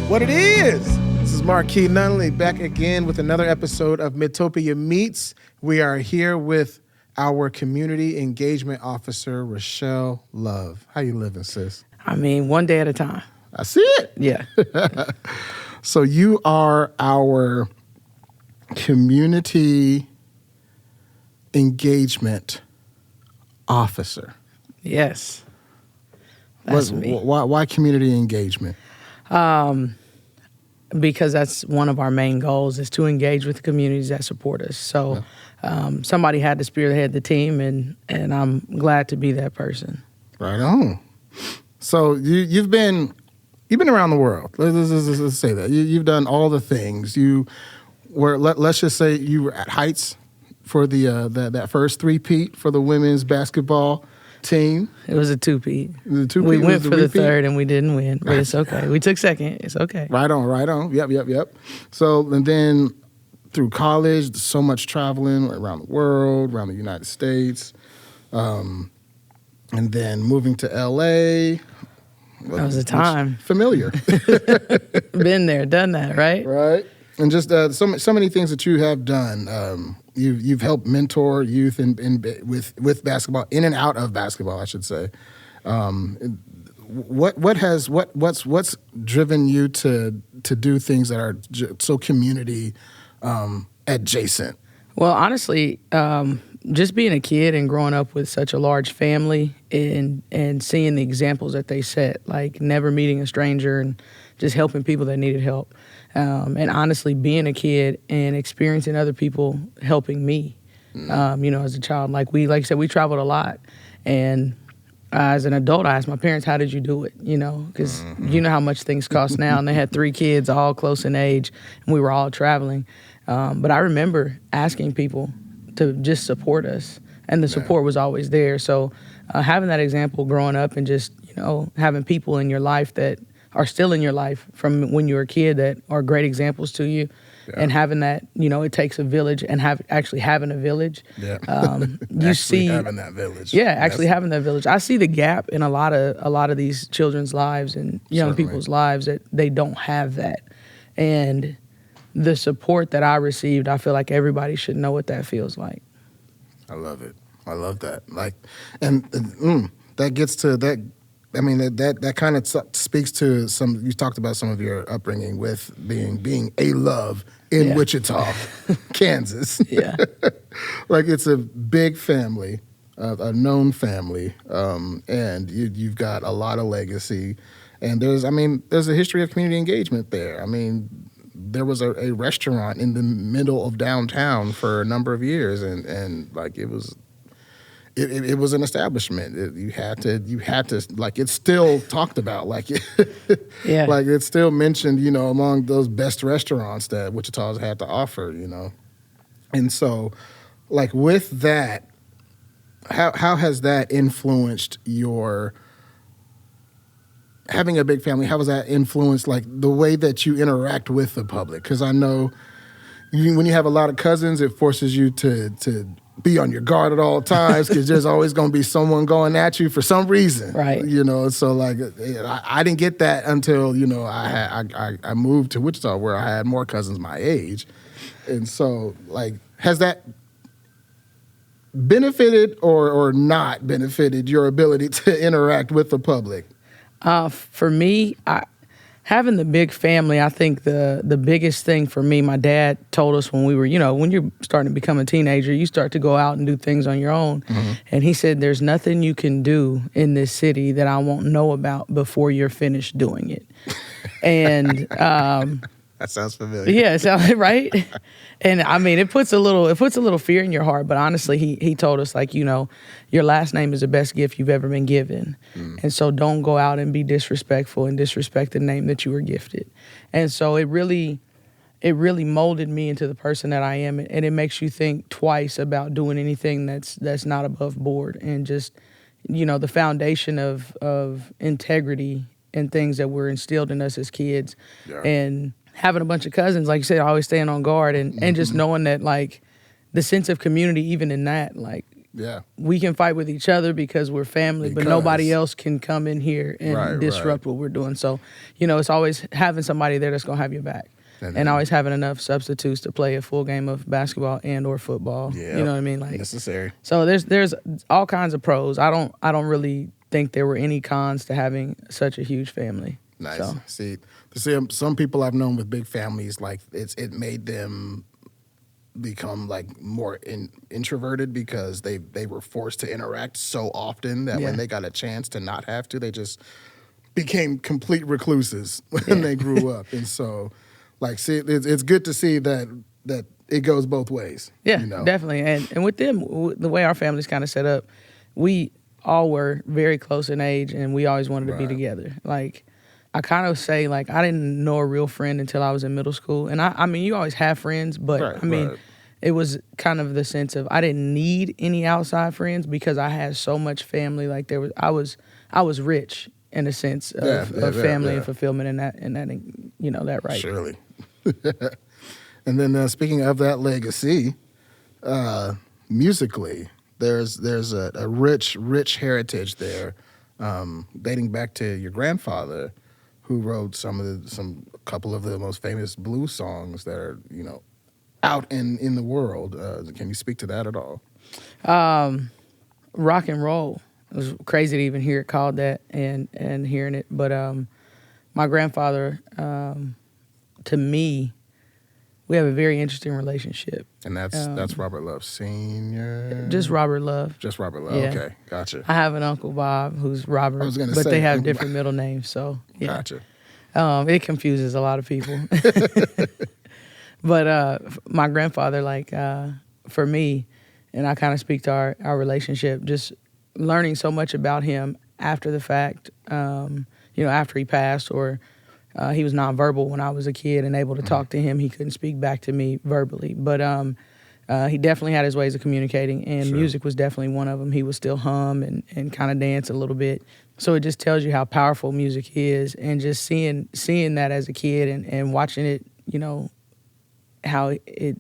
What it is. This is Marquee Nunley back again with another episode of Midtopia Meets. We are here with our community engagement officer, Rachelle Love. How you living, sis? I mean, one day at a time. I see it. Yeah. So you are our community engagement officer. Yes. That's me. Why community engagement? Because that's one of our main goals is to engage with the communities that support us. So somebody had to spearhead the team, and I'm glad to be that person. Right on. So you've been around the world. Let's say that you've done all the things. Let's just say you were at Heights for that first three-peat for the women's basketball team. It was a two-peat. We went for the third and we didn't win, but it's okay. We took second. It's okay. Right on. Yep. So, and then through college, so much traveling around the world, around the United States, and then moving to L.A. That was a time. Familiar. Been there, done that, right? Right. And just so many things that you have done. You've helped mentor youth with basketball, in and out of basketball, I should say. What's driven you to do things that are so community adjacent? Well, honestly, just being a kid and growing up with such a large family and seeing the examples that they set, like never meeting a stranger and just helping people that needed help. And honestly, being a kid and experiencing other people helping me, as a child. Like I said, we traveled a lot. And as an adult, I asked my parents, how did you do it? Because you know how much things cost now. And they had 3 kids, all close in age, and we were all traveling. But I remember asking people to just support us. And the support was always there. So having that example growing up and just, having people in your life that are still in your life from when you were a kid that are great examples to you, and having that, it takes a village, and having a village. Yeah. Having that village. Yeah, having that village. I see the gap in a lot of these children's lives and young people's lives that they don't have that. And the support that I received, I feel like everybody should know what that feels like. I love it. I love that. That gets to that. I mean, that kind of speaks to you talked about some of your upbringing with being a Love in Wichita, Kansas. Yeah. It's a big family, a known family, and you've got a lot of legacy. And there's a history of community engagement there. I mean, there was a restaurant in the middle of downtown for a number of years, and it was an establishment. You had to it's still talked about, it's still mentioned, among those best restaurants that Wichita's had to offer, And so, with that, how has that influenced your having a big family? How has that influenced the way that you interact with the public? Because I know when you have a lot of cousins, it forces you to be on your guard at all times because there's always going to be someone going at you for some reason. Right. So I didn't get that until, I moved to Wichita where I had more cousins my age. And so has that benefited or not benefited your ability to interact with the public? For me, having the big family, I think the biggest thing for me, my dad told us when we were, when you're starting to become a teenager, you start to go out and do things on your own. Mm-hmm. And he said, there's nothing you can do in this city that I won't know about before you're finished doing it. And that sounds familiar. Yeah, it sounds right. And I mean, it puts a little fear in your heart. But honestly, he told us your last name is the best gift you've ever been given, and so don't go out and be disrespectful and disrespect the name that you were gifted. And so it really molded me into the person that I am, and it makes you think twice about doing anything that's not above board, and just the foundation of integrity and things that were instilled in us as kids, and having a bunch of cousins, like you said, always staying on guard and just knowing that the sense of community, even in that, we can fight with each other because we're family, but nobody else can come in here and disrupt what we're doing. So, it's always having somebody there that's going to have your back. And always having enough substitutes to play a full game of basketball and or football. You know what I mean? Like necessary. So there's all kinds of pros. I don't really think there were any cons to having such a huge family. Nice. So. See, some people I've known with big families, like it made them become like more introverted because they were forced to interact so often that when they got a chance to not have to, they just became complete recluses when they grew up. And so, like, see, it's good to see that it goes both ways. Yeah, definitely. And with them, the way our family's kind of set up, we all were very close in age, and we always wanted to be together. Like, I kind of say, like, I didn't know a real friend until I was in middle school. And I mean, you always have friends, but it was kind of the sense of I didn't need any outside friends because I had so much family. Like I was rich in a sense of family and fulfillment in that right. Surely. And then speaking of that legacy, musically, there's a rich heritage there, dating back to your grandfather, who wrote a couple of the most famous blues songs that are out in the world. Can you speak to that at all? Rock and roll. It was crazy to even hear it called that and hearing it. But my grandfather, to me, we have a very interesting relationship. And that's Robert Love Sr.? Just Robert Love. Just Robert Love, okay. Gotcha. I have an Uncle Bob who's Robert, but they have different middle names, so yeah. Gotcha. It confuses a lot of people. But my grandfather, like, for me, and I kind of speak to our relationship, just learning so much about him after the fact, after he passed, or he was nonverbal when I was a kid and able to talk to him. He couldn't speak back to me verbally, but he definitely had his ways of communicating, and music was definitely one of them. He would still hum and kind of dance a little bit. So it just tells you how powerful music is, and just seeing that as a kid and watching it, how it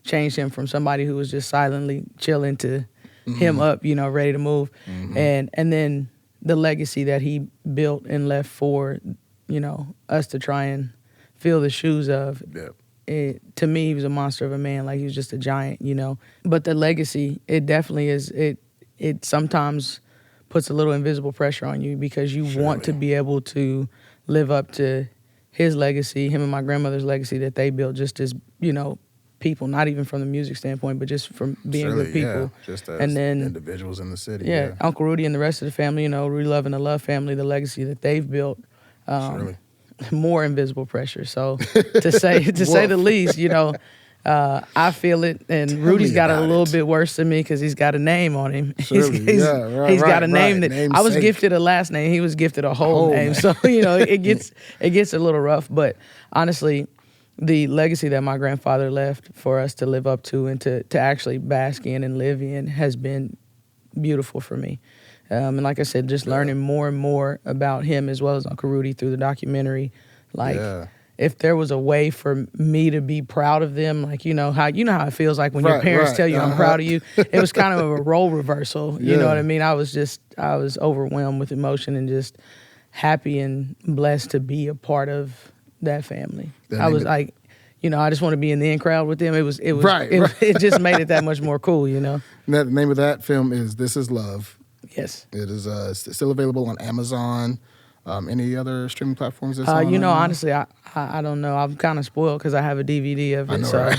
changed him from somebody who was just silently chilling to him up, ready to move. And then the legacy that he built and left for, us to try and fill the shoes of. To me, he was a monster of a man. Like, he was just a giant, But the legacy, it definitely is, it sometimes puts a little invisible pressure on you because you want to be able to live up to his legacy, him and my grandmother's legacy that they built just as, people, not even from the music standpoint, but just from being good people. Just as and then, individuals in the city. Yeah, Uncle Rudy and the rest of the family, Rudy Love and the Love family, the legacy that they've built, more invisible pressure. So to say the least, I feel it. And Rudy's got it a little bit worse than me because he's got a name on him. He's got a name that I was gifted a last name. He was gifted a whole name. So it gets a little rough. But honestly, the legacy that my grandfather left for us to live up to and to actually bask in and live in has been beautiful for me. And like I said, just learning more and more about him as well as Uncle Rudy through the documentary. Like, if there was a way for me to be proud of them, like, how it feels like when your parents tell you I'm proud of you. It was kind of a role reversal. You know what I mean? I was overwhelmed with emotion and just happy and blessed to be a part of that family. I was like, I just want to be in the in crowd with them. It just made it that much more cool, The name of that film is This Is Love. Yes. It is still available on Amazon. Any other streaming platforms that's on? Honestly, I don't know. I'm kind of spoiled because I have a DVD of it. I know, right?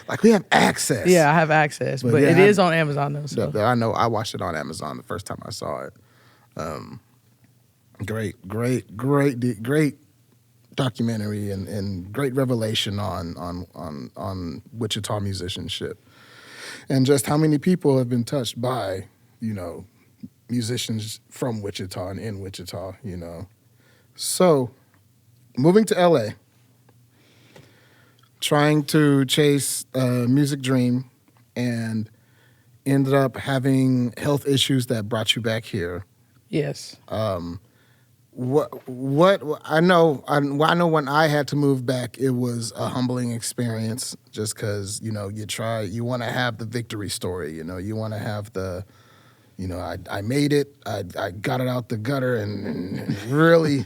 Like, we have access. Yeah, I have access, but it is on Amazon though. So. I know. I watched it on Amazon the first time I saw it. Great documentary and great revelation on Wichita musicianship. And just how many people have been touched by, musicians from Wichita and in Wichita, So, moving to LA, trying to chase a music dream, and ended up having health issues that brought you back here. Yes. What I know when I had to move back, it was a humbling experience. Just because you want to have the victory story. You want to have the, I made it. I got it out the gutter, and really,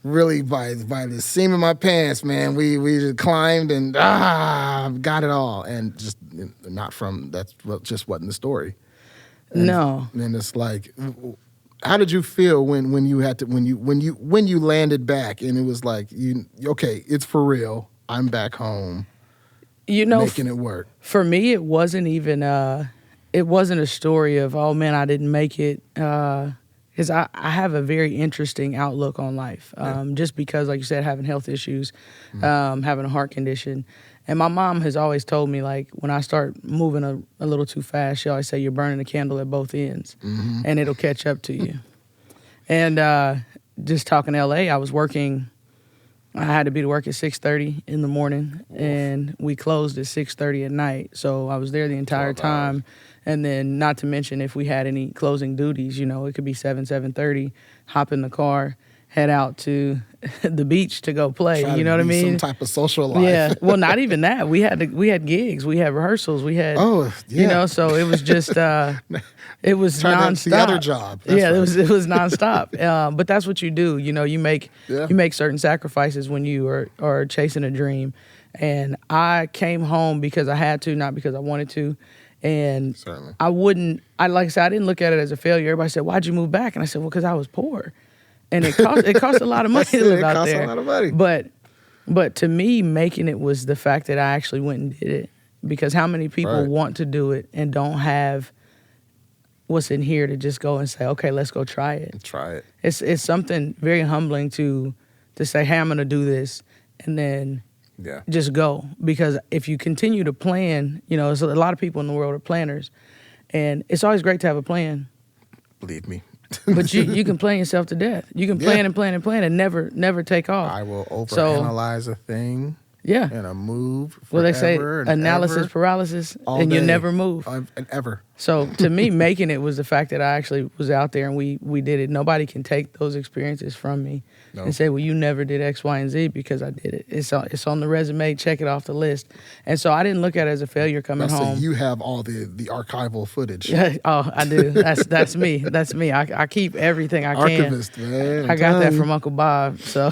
really by the seam of my pants, man, we just climbed and got it all, and just not from just wasn't the story. No. And it's like, how did you feel when you landed back and it was like, okay, it's for real. I'm back home. Making it work. For me, it wasn't even it wasn't a story of, oh man, I didn't make it. Because I have a very interesting outlook on life. Just because, like you said, having health issues, having a heart condition. And my mom has always told me, like, when I start moving a little too fast, she always say, you're burning the candle at both ends, and it'll catch up to you. And just talking to L.A., I was working, I had to be to work at 6:30 in the morning, and we closed at 6:30 at night. So I was there the entire time. And then not to mention if we had any closing duties, it could be 7:30, hop in the car, head out to the beach to go play. You know what I mean? Some type of social life. Yeah. Well, not even that. We had gigs. We had rehearsals. We had, so it was just, it was nonstop. The other job. That's right. It was nonstop. But that's what you do. You make certain sacrifices when you are chasing a dream. And I came home because I had to, not because I wanted to. And certainly. Like I said, I didn't look at it as a failure. Everybody said, why'd you move back? And I said, well, because I was poor. And it cost a lot of money to live out there. It cost a lot of money. But to me, making it was the fact that I actually went and did it. Because how many people want to do it and don't have what's in here to just go and say, okay, let's go try it. Try it. It's something very humbling to say, hey, I'm going to do this, and then just go. Because if you continue to plan, there's a lot of people in the world are planners, and it's always great to have a plan. Believe me. But you can plan yourself to death. You can plan and plan and plan and never take off. I will overanalyze a thing. Yeah. And a move forever. Well, they say analysis paralysis, and you never move. Ever. So to me, making it was the fact that I actually was out there and we did it. Nobody can take those experiences from me and say, well, you never did X, Y, and Z because I did it. It's on the resume. Check it off the list. And so I didn't look at it as a failure coming home. So you have all the archival footage. Oh, I do. That's me. That's me. I keep everything I can. Archivist, man. I got that from Uncle Bob. So,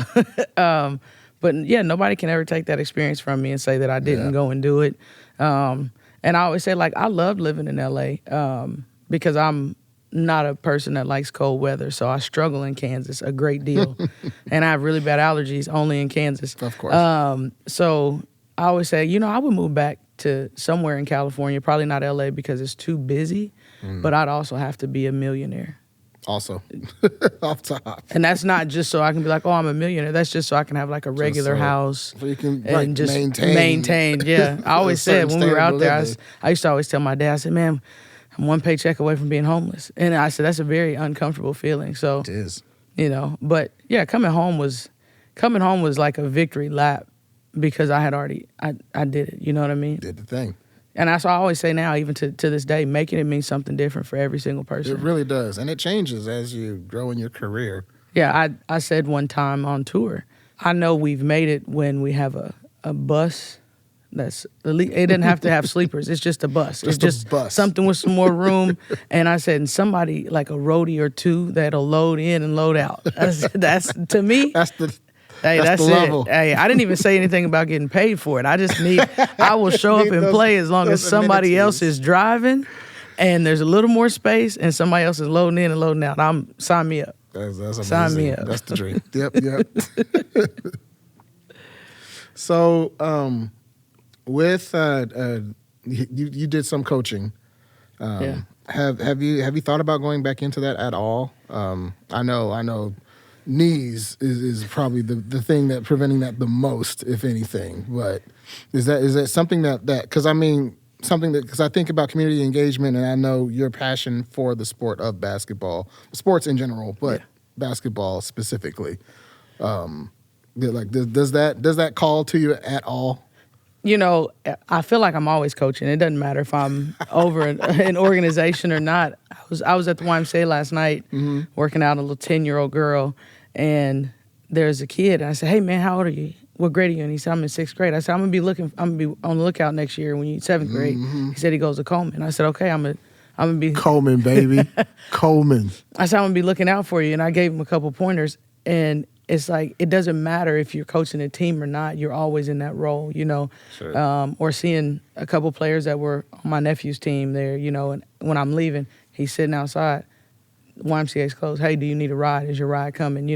but yeah, nobody can ever take that experience from me and say that I didn't go and do it. And I always say, like, I love living in L.A. Because I'm not a person that likes cold weather, so I struggle in Kansas a great deal. And I have really bad allergies only in Kansas. Of course. So I always say, I would move back to somewhere in California, probably not L.A. because it's too busy, but I'd also have to be a millionaire. Also, off top. And that's not just so I can be like, oh, I'm a millionaire. That's just so I can have like a regular house. So you can and just maintain. Yeah. I always said when we were out there, I used to always tell my dad, I said, man, I'm one paycheck away from being homeless. And I said, that's a very uncomfortable feeling. So it is. But yeah, coming home was like a victory lap because I had already, I did it. You know what I mean? Did the thing. And that's what I always say now, even to this day, making it mean something different for every single person. It really does. And it changes as you grow in your career. Yeah, I said one time on tour, I know we've made it when we have a bus it doesn't have to have sleepers. It's just a bus. It's just something with some more room. And I said, and somebody like a roadie or two that'll load in and load out. That's to me. That's the level. Hey, I didn't even say anything about getting paid for it. I will show up and play as long as somebody else is driving and there's a little more space and somebody else is loading in and loading out. Sign me up. That's amazing. Sign me up. That's the dream. Yep. So, with you did some coaching. Have you thought about going back into that at all? I know. Knees is probably the thing that preventing that the most, if anything. But is that something that because because I think about community engagement and I know your passion for the sport of basketball, sports in general, but basketball specifically. Does that call to you at all? I feel like I'm always coaching. It doesn't matter if I'm over an organization or not. I was at the YMCA last night working out a little 10-year-old girl, And there's a kid, and I said, "Hey man, how old are you? What grade are you in?" He said, "I'm in 6th grade." I said, I'm gonna be on the lookout next year when you're 7th grade. He said he goes to Coleman. I said, "Okay, I'm gonna be Coleman, baby. Coleman." I said, "I'm gonna be looking out for you," and I gave him a couple pointers. And it's like, it doesn't matter if you're coaching a team or not, you're always in that role, Sure. Or seeing a couple players that were on my nephew's team there, and when I'm leaving, he's sitting outside, YMCA's closed. "Hey, do you need a ride? Is your ride coming?"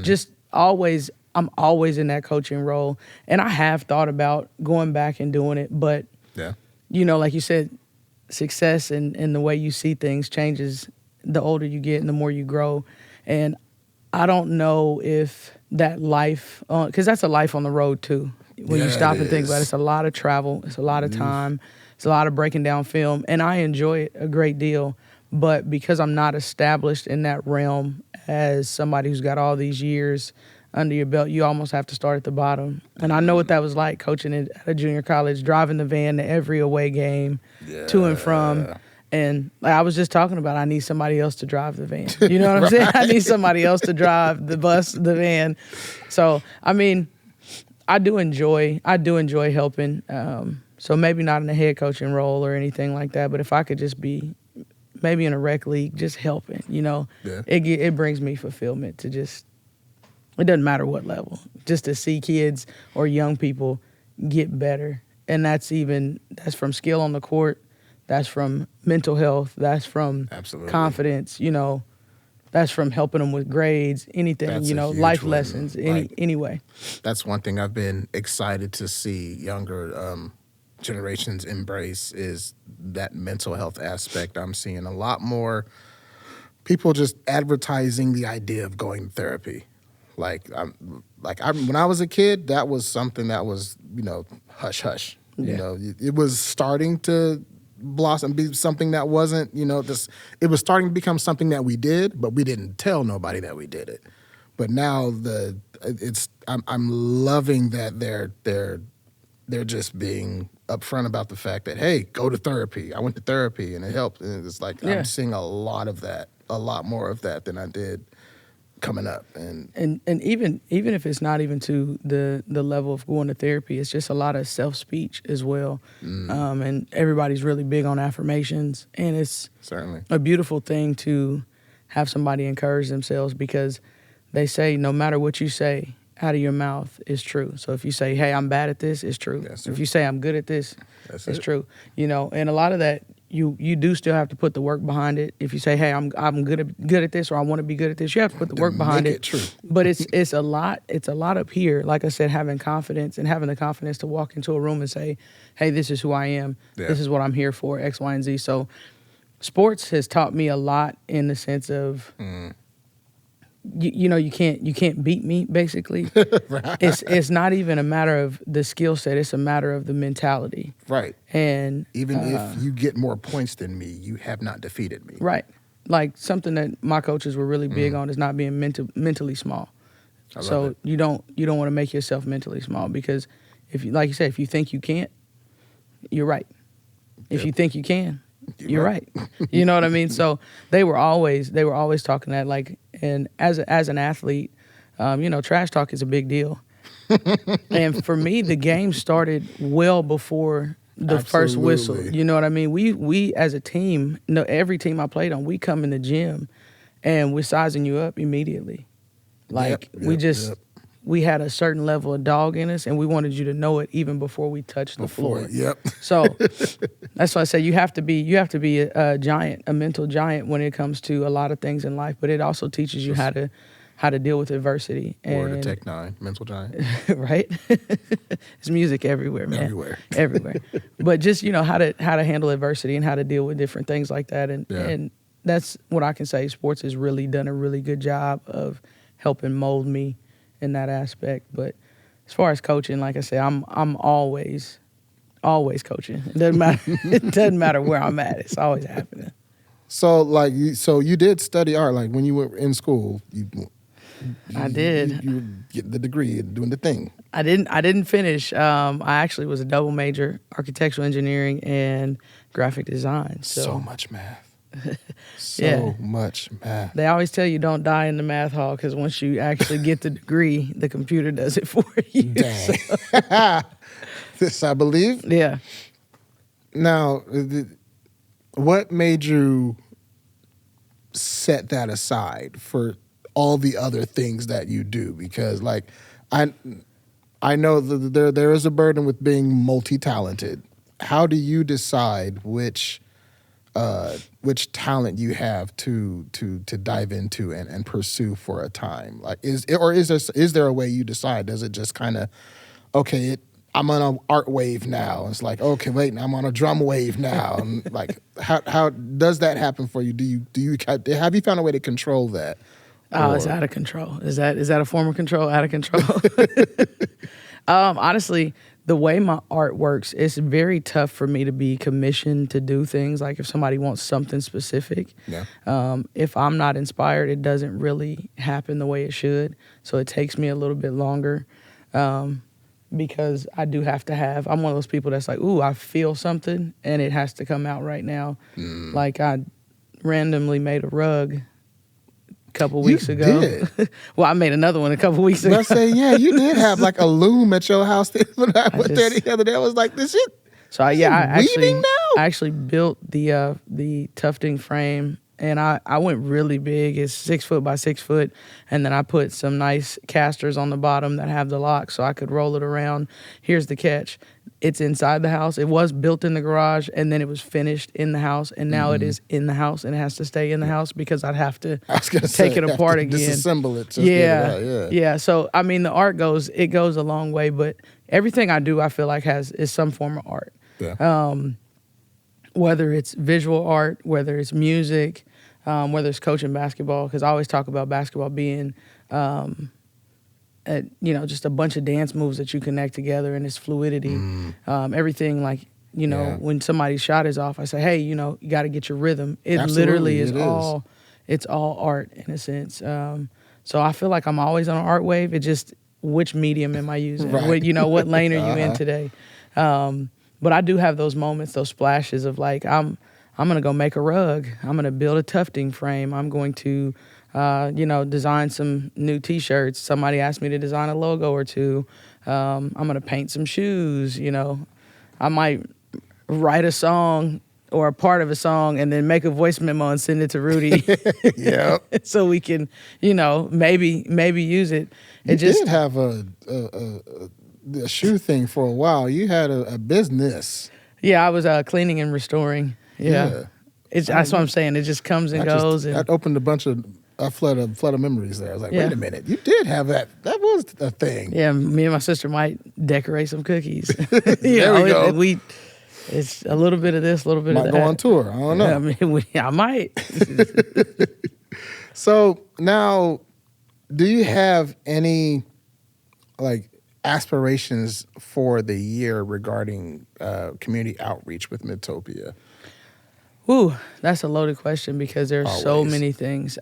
Just always, I'm always in that coaching role. And I have thought about going back and doing it, but, Yeah. like you said, success and the way you see things changes the older you get and the more you grow. And I don't know if that life, because that's a life on the road too. When you stop and think about it, it's a lot of travel, it's a lot of time, it's a lot of breaking down film, and I enjoy it a great deal. But because I'm not established in that realm as somebody who's got all these years under your belt, you almost have to start at the bottom. And I know what that was like, coaching at a junior college, driving the van to every away game, to and from. And like I was just talking about, I need somebody else to drive the van. You know what I'm saying? I need somebody else to drive the bus, the van. So, I mean, I do enjoy helping. So maybe not in a head coaching role or anything like that, but if I could just be maybe in a rec league, just helping, it brings me fulfillment to just, it doesn't matter what level, just to see kids or young people get better. And that's from skill on the court. That's from mental health. That's from confidence, That's from helping them with grades, anything, life lessons, anyway. That's one thing I've been excited to see younger generations embrace is that mental health aspect. I'm seeing a lot more people just advertising the idea of going to therapy. When I was a kid, that was something that was, hush hush. It was starting to blossom, be something that wasn't, it was starting to become something that we did, but we didn't tell nobody that we did it. But now I'm loving that they're just being upfront about the fact that, hey, go to therapy. I went to therapy and it helped. And it's like, I'm seeing a lot more of that than I did coming up. And even if it's not even to the level of going to therapy, it's just a lot of self-speech as well. And everybody's really big on affirmations, and it's certainly a beautiful thing to have somebody encourage themselves, because they say no matter what you say out of your mouth is true. So if you say, "Hey, I'm bad at this," it's true. Yes, if you say, "I'm good at this," it's true. And a lot of that, you do still have to put the work behind it. If you say, "Hey, I'm good at this," or "I want to be good at this," you have to put the work behind it. True. But it's a lot up here. Like I said, having confidence and having the confidence to walk into a room and say, "Hey, this is who I am. Yeah. This is what I'm here for, X, Y, and Z." So sports has taught me a lot in the sense of you can't beat me, basically. Right. It's not even a matter of the skill set, it's a matter of the mentality. Right. And even if you get more points than me, you have not defeated me. Right. Like something that my coaches were really big on is not being mentally small. So you don't want to make yourself mentally small, because if you, like you said, if you think you can't, you're right. If you think you can, you're right. You know what I mean? So they were always talking that, like, and as an athlete, trash talk is a big deal. And for me, the game started well before the first whistle. You know what I mean? We as a team, every team I played on, we come in the gym and we're sizing you up immediately. Like we had a certain level of dog in us, and we wanted you to know it even before we touched the floor. Yep. So that's why I say you have to be a giant, a mental giant when it comes to a lot of things in life. But it also teaches you how to deal with adversity. Or to Tech 9, mental giant. Right? It's music everywhere, man. Everywhere. But just how to handle adversity and how to deal with different things like that. And that's what I can say. Sports has really done a really good job of helping mold me in that aspect. But as far as coaching, like I said, I'm always coaching. It doesn't matter where I'm at. It's always happening. So you did study art, like when you were in school. I did. You were getting the degree and doing the thing. I didn't finish. I actually was a double major, architectural engineering and graphic design. So much math. So much math. They always tell you don't die in the math hall because once you actually get the degree, the computer does it for you. Dang. This I believe. Yeah. Now, what made you set that aside for all the other things that you do? Because, like, I know that there is a burden with being multi-talented. How do you decide which talent you have to dive into and pursue for a time? Like, is there a way you decide? Does it just kind of, okay, I'm on an art wave now. It's like, okay, wait, I'm on a drum wave now. And like, how does that happen for you? Have you found a way to control that? Oh, it's out of control. Is that a form of control? Out of control. Honestly, the way my art works, it's very tough for me to be commissioned to do things. Like if somebody wants something specific, if I'm not inspired, it doesn't really happen the way it should. So it takes me a little bit longer because I do have to have, I'm one of those people that's like, ooh, I feel something and it has to come out right now. Like I randomly made a rug couple weeks ago. Did. Well, I made another one a couple weeks ago. I say, yeah, you did have like a loom at your house. When I went there the other day, I was like, this shit. So I weaving now? actually built the tufting frame, and I went really big. It's 6 foot by 6 foot, and then I put some nice casters on the bottom that have the lock, so I could roll it around. Here's the catch. It's inside the house. It was built in the garage, and then it was finished in the house, and now it is in the house, and it has to stay in the house because I'd have to take it apart again. Disassemble it. Yeah. So, I mean, the art goes a long way, but everything I do, I feel like is some form of art. Yeah. Whether it's visual art, whether it's music, whether it's coaching basketball, because I always talk about basketball being just a bunch of dance moves that you connect together and its fluidity. Everything like, when somebody's shot is off, I say, hey, you got to get your rhythm. It literally is all art in a sense. So I feel like I'm always on an art wave. It just, which medium am I using? Right. What lane are you in today? But I do have those moments, those splashes of like, I'm going to go make a rug. I'm going to build a tufting frame. I'm going to design some new T-shirts. Somebody asked me to design a logo or two. I'm going to paint some shoes. I might write a song or a part of a song and then make a voice memo and send it to Rudy. Yeah. So we can, maybe use it. You did have a shoe thing for a while. You had a business. Yeah, I was cleaning and restoring. Yeah. That's what I'm saying. It just comes and goes. That opened a flood of memories there. I was like, wait a minute, you did have that. That was a thing. Yeah, me and my sister might decorate some cookies. There we go. It's a little bit of this, a little bit of that. Might go on tour. I don't know. I might. So now, do you have any aspirations for the year regarding community outreach with Midtopia? Ooh, that's a loaded question because there's so many things.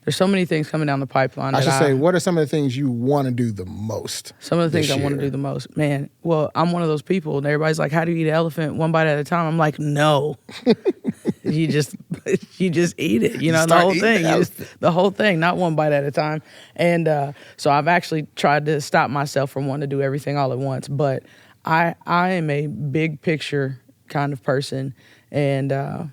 There's so many things coming down the pipeline. I should say, what are some of the things you want to do the most? Some of the things I want to do the most. Man, well, I'm one of those people, and everybody's like, how do you eat an elephant one bite at a time? I'm like, no. you just eat it. The whole thing, not one bite at a time. And so I've actually tried to stop myself from wanting to do everything all at once. But I am a big picture kind of person, and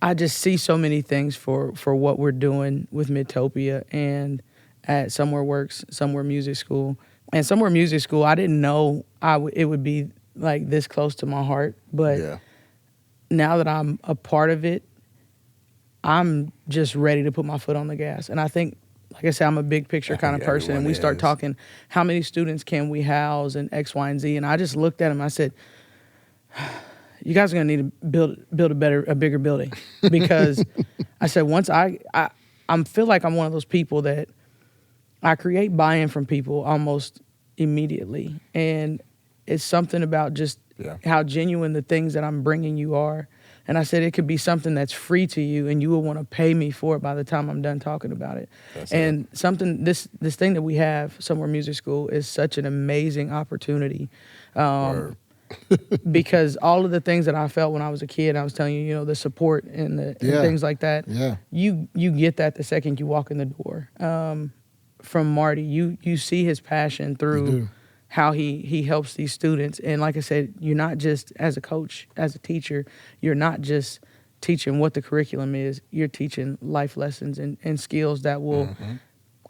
I just see so many things for what we're doing with Midtopia and at Somewhere Works, Somewhere Music School. And Somewhere Music School, I didn't know it would be like this close to my heart. But now that I'm a part of it, I'm just ready to put my foot on the gas. And I think, like I said, I'm a big picture kind of person. And we start talking, how many students can we house and X, Y, and Z. And I just looked at him, I said, you guys are gonna need to build a bigger building, because I said once I feel like I'm one of those people that I create buy-in from people almost immediately, and it's something about just how genuine the things that I'm bringing you are. And I said it could be something that's free to you, and you will want to pay me for it by the time I'm done talking about it. Something this thing that we have, Somewhere Music School, is such an amazing opportunity. because all of the things that I felt when I was a kid, I was telling you, the support and and things like that. Yeah. You get that the second you walk in the door. From Marty, you see his passion through how he helps these students. And like I said, you're not just, as a coach, as a teacher, you're not just teaching what the curriculum is. You're teaching life lessons and skills that will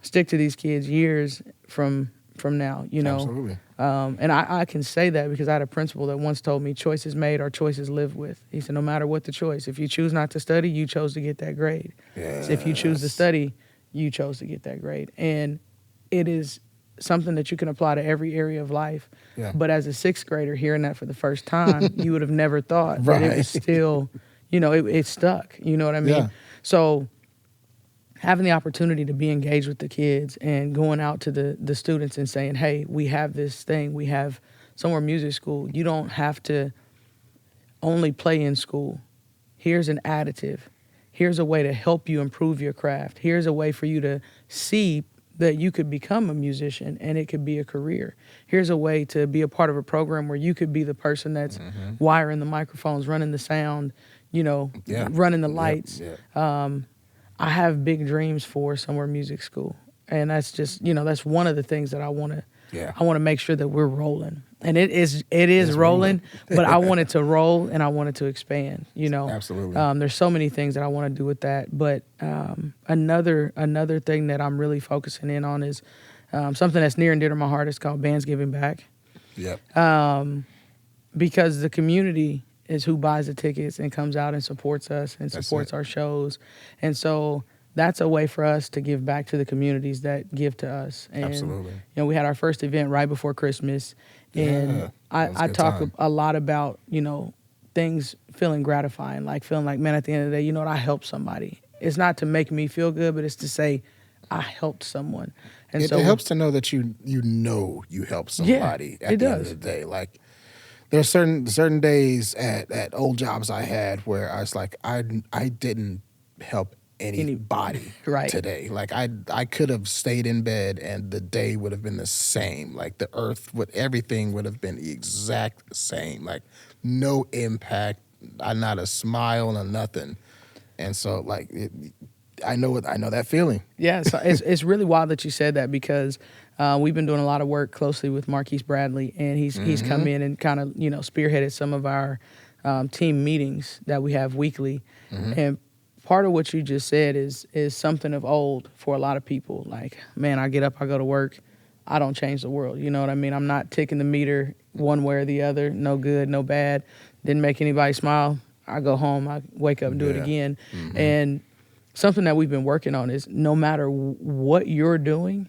stick to these kids years from now, Absolutely. And I can say that because I had a principal that once told me choices made are choices lived with. He said, no matter what the choice, if you choose not to study, you chose to get that grade. Yes. So if you choose to study, you chose to get that grade. And it is something that you can apply to every area of life. Yeah. But as a sixth grader hearing that for the first time, you would have never thought that it was still, it stuck. You know what I mean? Yeah. So having the opportunity to be engaged with the kids and going out to the students and saying, hey, we have this thing. We have somewhere music school. You don't have to only play in school. Here's an additive. Here's a way to help you improve your craft. Here's a way for you to see that you could become a musician and it could be a career. Here's a way to be a part of a program where you could be the person that's wiring the microphones, running the sound, running the lights. I have big dreams for somewhere music school. And that's just, that's one of the things that I want to make sure that we're rolling. And it is rolling, but I want it to roll and I want it to expand, Absolutely. There's so many things that I want to do with that. But another thing that I'm really focusing in on is something that's near and dear to my heart. It's called Bands Giving Back. Yep. Because the community is who buys the tickets and comes out and supports us and supports our shows. And so that's a way for us to give back to the communities that give to us. And, Absolutely. We had our first event right before Christmas. And I talk a lot about, things feeling gratifying, like feeling like, man, at the end of the day, you know what, I helped somebody. It's not to make me feel good, but it's to say I helped someone. And it helps to know that you helped somebody at the end of the day. Like, there's certain days at old jobs I had where I was like, I didn't help anybody today. Like, I could have stayed in bed and the day would have been the same. Like, the earth, everything would have been the exact same. Like, no impact, not a smile, no nothing. And so, like, I know that feeling. Yeah, so it's really wild that you said that because we've been doing a lot of work closely with Marquise Bradley, and he's come in and kind of spearheaded some of our team meetings that we have weekly. And part of what you just said is something of old for a lot of people. Like, man, I get up, I go to work, I don't change the world. You know what I mean? I'm not ticking the meter one way or the other. No good, no bad. Didn't make anybody smile. I go home, I wake up and do it again. And something that we've been working on is no matter what you're doing,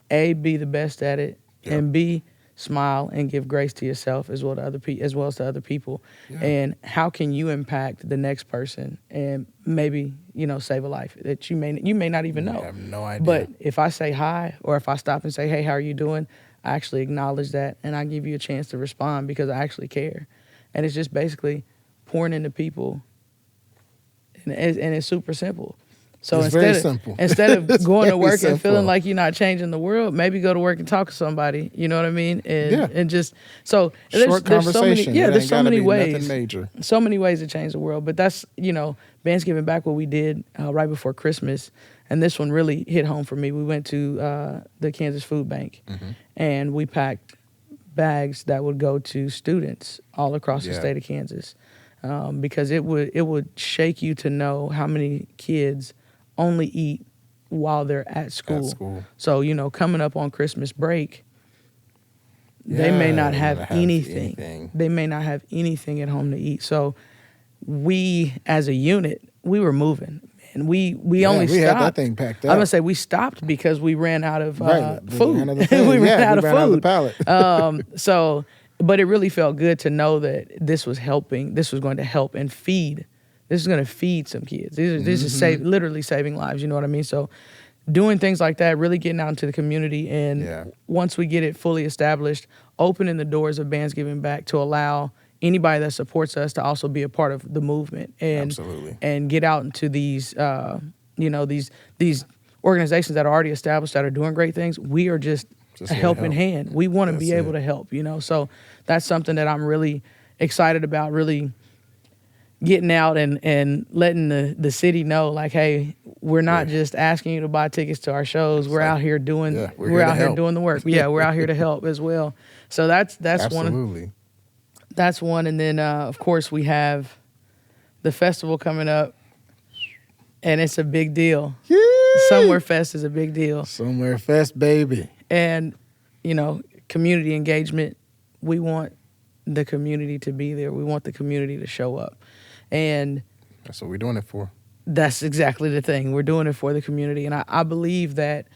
A, be the best at it, and B, smile and give grace to yourself as well as to other people. And how can you impact the next person and maybe save a life that you may not even know. I have no idea. But if I say hi or if I stop and say, hey, how are you doing? I actually acknowledge that and I give you a chance to respond because I actually care. And it's just basically pouring into people, and it's super simple. So instead of going to work and feeling like you're not changing the world, maybe go to work and talk to somebody. You know what I mean? And just so short conversation. There's so many ways. Nothing major. So many ways to change the world. But that's Bands Giving Back, what we did right before Christmas, and this one really hit home for me. We went to the Kansas Food Bank, and we packed bags that would go to students all across the state of Kansas, because it would shake you to know how many kids only eat while they're at school. So, coming up on Christmas break, they may not have anything. They may not have anything at home to eat. So we, as a unit, we were moving. And we only stopped. We had that thing packed up. I'm going to say we stopped because we ran out of food. We ran out of the pallet. But it really felt good to know that this was helping. This was going to help and feed. This is going to feed some kids. This is literally saving lives. You know what I mean? So doing things like that, really getting out into the community. And once we get it fully established, opening the doors of Bands Giving Back to allow anybody that supports us to also be a part of the movement and get out into these, these organizations that are already established that are doing great things. We are just Just a wanna helping help. hand. We want to be able to help, you know. So that's something that I'm really excited about, really getting out and letting the city know, like, hey, we're not just asking you to buy tickets to our shows. We're out here doing we're out here doing the work. Yeah, we're out here to help as well. So that's Absolutely. one. That's one, and then of course we have the festival coming up, and it's a big deal. Yay! Somewhere Fest is a big deal. Somewhere Fest, baby. And, you know, community engagement, we want the community to be there. We want the community to show up. And that's what we're doing it for. That's exactly the thing. We're doing it for the community. And I believe that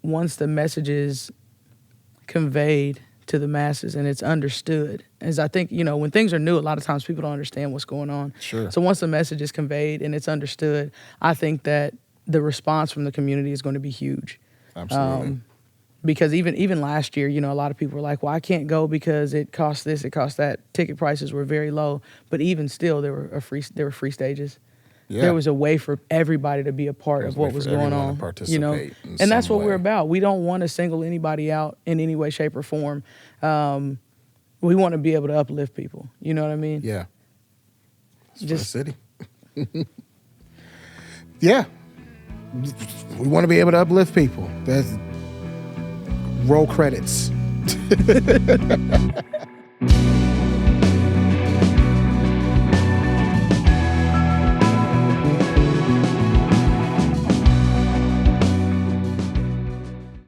once the message is conveyed to the masses and it's understood, as I think, you know, when things are new, a lot of times people don't understand what's going on. Sure. So once the message is conveyed and it's understood, I think that the response from the community is going to be huge. Absolutely. Because even last year, you know, a lot of people were like, well, I can't go because it costs this, it costs that. Ticket prices were very low. But even still, there were free stages. Yeah. There was a way for everybody to be a part of what was going on. You know, and that's what we're about. We don't want to single anybody out in any way, shape, or form. We want to be able to uplift people. You know what I mean? Yeah. It's just for the city. Yeah. We want to be able to uplift people. That's roll credits.